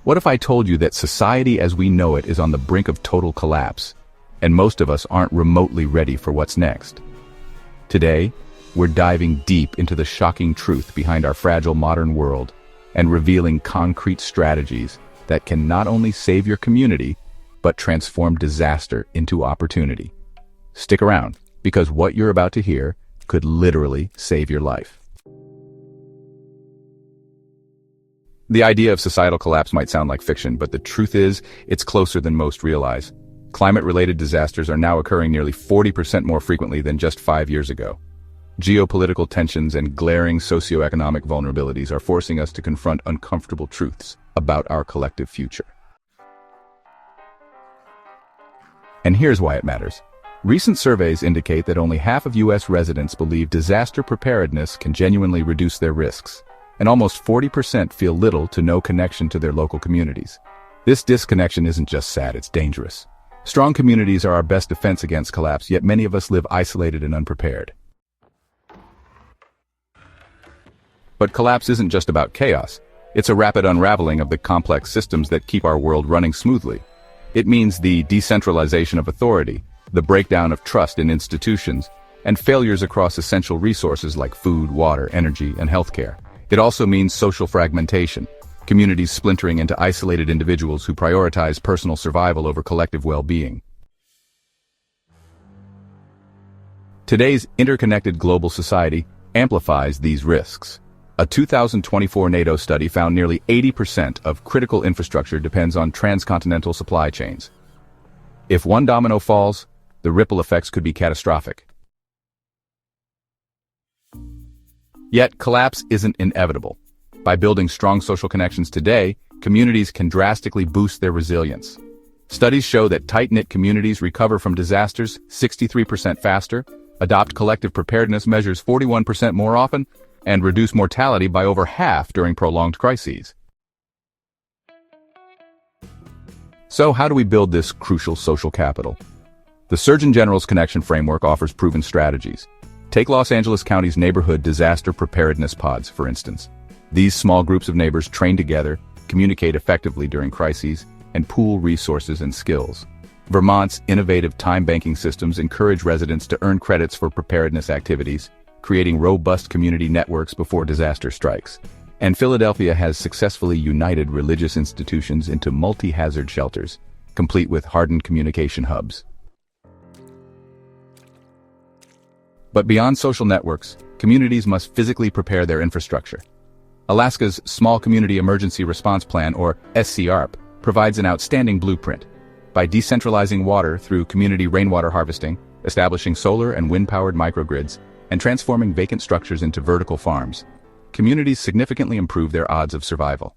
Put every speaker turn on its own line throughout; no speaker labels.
What if I told you that society as we know it is on the brink of total collapse, and most of us aren't remotely ready for what's next? Today, we're diving deep into the shocking truth behind our fragile modern world and revealing concrete strategies that can not only save your community, but transform disaster into opportunity. Stick around, because what you're about to hear could literally save your life. The idea of societal collapse might sound like fiction, but the truth is, it's closer than most realize. Climate-related disasters are now occurring nearly 40% more frequently than just 5 years ago. Geopolitical tensions and glaring socioeconomic vulnerabilities are forcing us to confront uncomfortable truths about our collective future. And here's why it matters. Recent surveys indicate that only half of U.S. residents believe disaster preparedness can genuinely reduce their risks, and almost 40% feel little to no connection to their local communities. This disconnection isn't just sad, it's dangerous. Strong communities are our best defense against collapse, yet many of us live isolated and unprepared. But collapse isn't just about chaos. It's a rapid unraveling of the complex systems that keep our world running smoothly. It means the decentralization of authority, the breakdown of trust in institutions, and failures across essential resources like food, water, energy, and healthcare. It also means social fragmentation, communities splintering into isolated individuals who prioritize personal survival over collective well-being. Today's interconnected global society amplifies these risks. A 2024 NATO study found nearly 80% of critical infrastructure depends on transcontinental supply chains. If one domino falls, the ripple effects could be catastrophic. Yet, collapse isn't inevitable. By building strong social connections today, communities can drastically boost their resilience. Studies show that tight-knit communities recover from disasters 63% faster, adopt collective preparedness measures 41% more often, and reduce mortality by over half during prolonged crises. So how do we build this crucial social capital? The Surgeon General's Connection Framework offers proven strategies. Take Los Angeles County's neighborhood disaster preparedness pods, for instance. These small groups of neighbors train together, communicate effectively during crises, and pool resources and skills. Vermont's innovative time banking systems encourage residents to earn credits for preparedness activities, creating robust community networks before disaster strikes. And Philadelphia has successfully united religious institutions into multi-hazard shelters, complete with hardened communication hubs. But beyond social networks, communities must physically prepare their infrastructure. Alaska's Small Community Emergency Response Plan, or SCRP, provides an outstanding blueprint. By decentralizing water through community rainwater harvesting, establishing solar and wind-powered microgrids, and transforming vacant structures into vertical farms, communities significantly improve their odds of survival.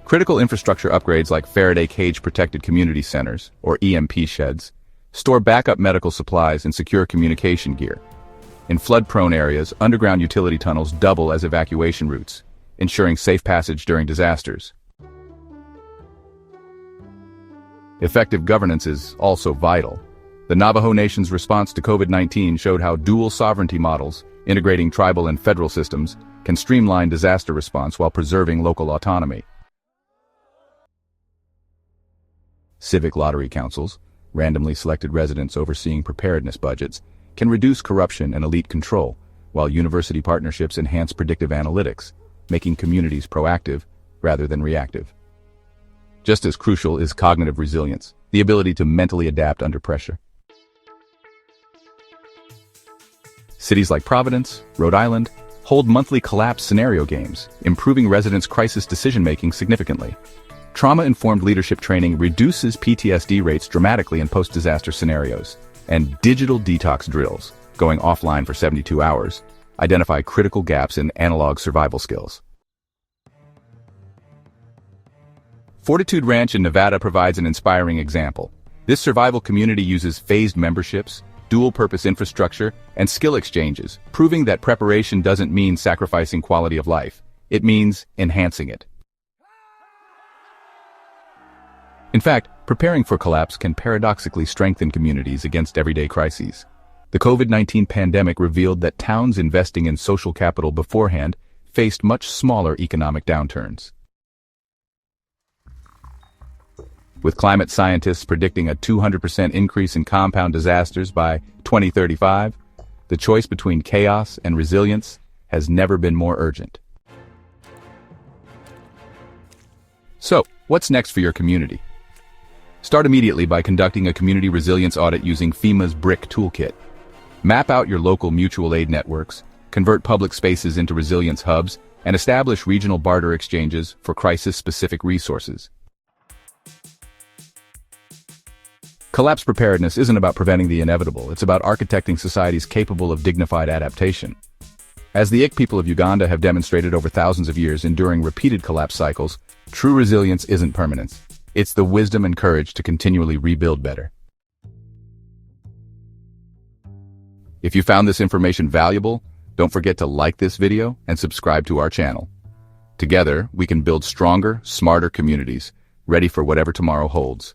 Critical infrastructure upgrades like Faraday cage-protected community centers, or EMP sheds, store backup medical supplies and secure communication gear. In flood-prone areas, underground utility tunnels double as evacuation routes, ensuring safe passage during disasters. Effective governance is also vital. The Navajo Nation's response to COVID-19 showed how dual sovereignty models, integrating tribal and federal systems, can streamline disaster response while preserving local autonomy. Civic lottery councils, randomly selected residents overseeing preparedness budgets, can reduce corruption and elite control, while university partnerships enhance predictive analytics, making communities proactive rather than reactive. Just as crucial is cognitive resilience, the ability to mentally adapt under pressure. Cities like Providence, Rhode Island, hold monthly collapse scenario games, improving residents' crisis decision-making significantly. Trauma-informed leadership training reduces PTSD rates dramatically in post-disaster scenarios, and digital detox drills, going offline for 72 hours, identify critical gaps in analog survival skills. Fortitude Ranch in Nevada provides an inspiring example. This survival community uses phased memberships, dual-purpose infrastructure, and skill exchanges, proving that preparation doesn't mean sacrificing quality of life. It means enhancing it. In fact, preparing for collapse can paradoxically strengthen communities against everyday crises. The COVID-19 pandemic revealed that towns investing in social capital beforehand faced much smaller economic downturns. With climate scientists predicting a 200% increase in compound disasters by 2035, the choice between chaos and resilience has never been more urgent. So, what's next for your community? Start immediately by conducting a community resilience audit using FEMA's BRIC toolkit. Map out your local mutual aid networks, convert public spaces into resilience hubs, and establish regional barter exchanges for crisis-specific resources. Collapse preparedness isn't about preventing the inevitable, it's about architecting societies capable of dignified adaptation. As the Ik people of Uganda have demonstrated over thousands of years enduring repeated collapse cycles, true resilience isn't permanence. It's the wisdom and courage to continually rebuild better. If you found this information valuable, don't forget to like this video and subscribe to our channel. Together, we can build stronger, smarter communities, ready for whatever tomorrow holds.